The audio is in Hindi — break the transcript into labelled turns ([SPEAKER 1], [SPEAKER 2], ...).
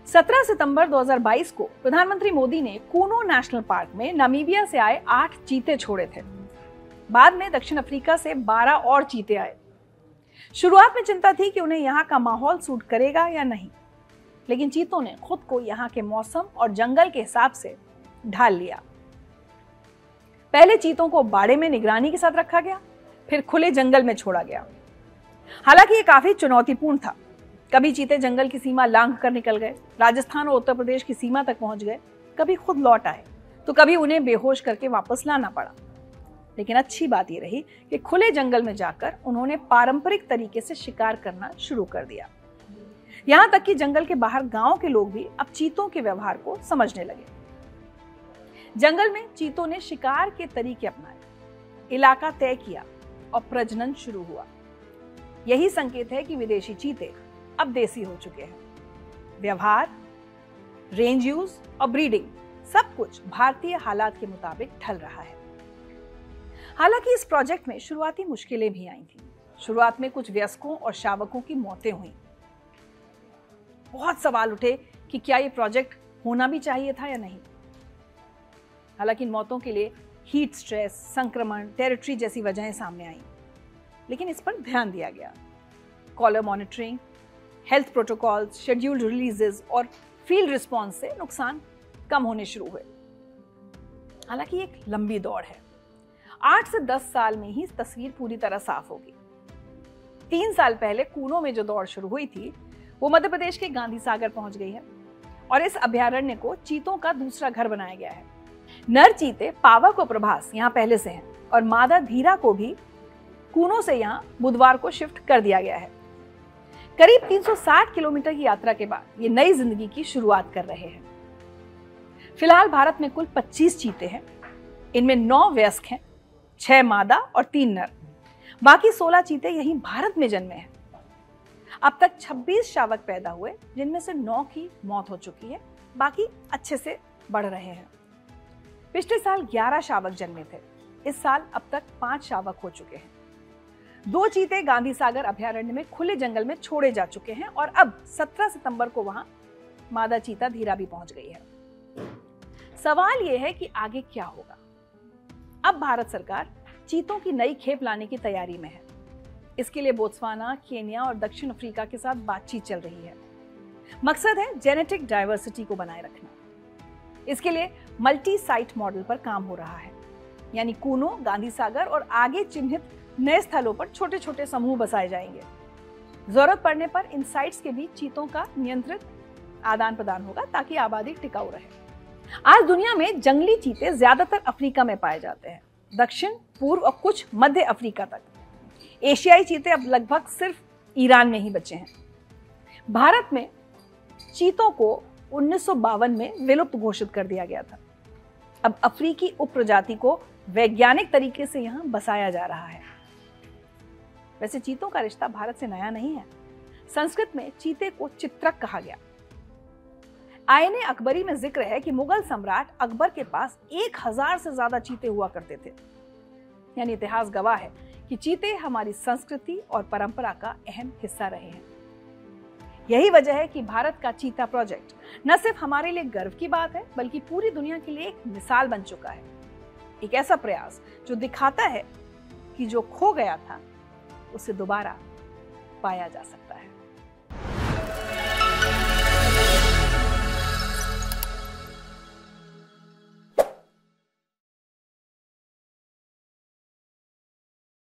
[SPEAKER 1] 17 सितंबर 2022 को प्रधानमंत्री मोदी ने कूनो नेशनल पार्क में नामीबिया से आए 8 चीते छोड़े थे। बाद में दक्षिण अफ्रीका से 12 और चीते आए। शुरुआत में चिंता थी कि उन्हें यहाँ का माहौल सूट करेगा या नहीं, लेकिन चीतों ने खुद को यहाँ के मौसम और जंगल के हिसाब से ढाल लिया। पहले चीतों को बाड़े में निगरानी के साथ रखा गया, फिर खुले जंगल में छोड़ा गया। हालांकि ये काफी चुनौतीपूर्ण था। कभी चीते जंगल की सीमा लांघ कर निकल गए, राजस्थान और उत्तर प्रदेश की सीमा तक पहुंच गए, कभी खुद लौट आए, तो कभी उन्हें बेहोश करके वापस लाना पड़ा। लेकिन अच्छी बात ये रही कि खुले जंगल में जाकर उन्होंने पारंपरिक तरीके से शिकार करना शुरू कर दिया। यहां तक कि जंगल के बाहर गांव के लोग भी अब चीतों के व्यवहार को समझने लगे। जंगल में चीतों ने शिकार के तरीके अपनाए, इलाका तय किया और प्रजनन शुरू हुआ। यही संकेत है कि विदेशी चीते अब देसी हो चुके हैं। व्यवहार, रेंज यूज और ब्रीडिंग सब कुछ भारतीय हालात के मुताबिक ढल रहा है। हालांकि इस प्रोजेक्ट में शुरुआती मुश्किलें भी आई थी। शुरुआत में कुछ वयस्कों और शावकों की मौतें हुई। बहुत सवाल उठे कि क्या ये प्रोजेक्ट होना भी चाहिए था या नहीं। हालांकि इन मौतों के लिए हीट स्ट्रेस, संक्रमण, टेरिटरी जैसी वजहें सामने आईं, लेकिन इस पर ध्यान दिया गया। Collar monitoring, health protocols, scheduled releases और फील्ड रिस्पॉन्स से नुकसान कम होने शुरू हुए। हालांकि एक लंबी दौड़ है। 8 से 10 साल में ही तस्वीर पूरी तरह साफ होगी। 3 साल पहले कूनो में जो दौड़ शुरू हुई थी, वो मध्य प्रदेश के गांधी सागर पहुंच गई है और इस अभयारण्य को चीतों का दूसरा घर बनाया गया है। नर चीते पावक और प्रभास यहाँ पहले से हैं और मादा धीरा को भी कूनो से यहाँ बुधवार को शिफ्ट कर दिया गया है। करीब 360 किलोमीटर की यात्रा के बाद ये नई जिंदगी की शुरुआत कर रहे हैं। फिलहाल भारत में कुल 25 चीते हैं। इनमें 9 वयस्क हैं, 6 मादा और 3 नर। बाकी 16 चीते यहीं भारत में जन्मे हैं। अब तक 26 शावक पैदा हुए, जिनमें से 9 की मौत हो चुकी है, बाकी अच्छे से बढ़ रहे हैं। पिछले साल 11 शावक जन्मे थे। इस साल अब तक 5 शावक हो चुके हैं। 2 चीते गांधी सागर अभयारण्य में खुले जंगल में छोड़े जा चुके हैं और अब 17 सितंबर को वहां मादा चीता धीरा भी पहुंच गई है। सवाल यह है कि आगे क्या होगा। अब भारत सरकार चीतों की नई खेप लाने की तैयारी में है। इसके लिए बोत्सवाना, केन्या और दक्षिण अफ्रीका के साथ बातचीत चल रही है। मकसद है जेनेटिक डाइवर्सिटी को बनाए रखना। इसके लिए मल्टी साइट मॉडल पर काम हो रहा है, यानी कूनो, गांधी सागर और आगे चिन्हित नए स्थलों पर छोटे छोटे समूह बसाए जाएंगे। जरूरत पड़ने पर इन साइट्स के बीच चीतों का नियंत्रित आदान प्रदान होगा ताकि आबादी टिकाऊ रहे। आज दुनिया में जंगली चीते ज्यादातर अफ्रीका में पाए जाते हैं, दक्षिण, पूर्व और कुछ मध्य अफ्रीका तक। एशियाई चीते अब लगभग सिर्फ ईरान में ही बचे हैं। भारत में चीतों को 1952 में विलुप्त घोषित कर दिया गया था। अब अफ्रीकी उपप्रजाति को वैज्ञानिक तरीके से यहां बसाया जा रहा है। वैसे चीतों का रिश्ता भारत से नया नहीं है। संस्कृत में चीते को चित्रक कहा गया। आईने अकबरी में जिक्र है कि मुगल सम्राट अकबर के पास 1000 से ज्यादा चीते हुआ करते थे। यानी इतिहास गवाह है कि चीते हमारी संस्कृति और परंपरा का अहम हिस्सा रहे हैं। यही वजह है कि भारत का चीता प्रोजेक्ट न सिर्फ हमारे लिए गर्व की बात है, बल्कि पूरी दुनिया के लिए एक मिसाल बन चुका है। एक ऐसा प्रयास जो दिखाता है कि जो खो गया था उसे दोबारा पाया जा सकता है।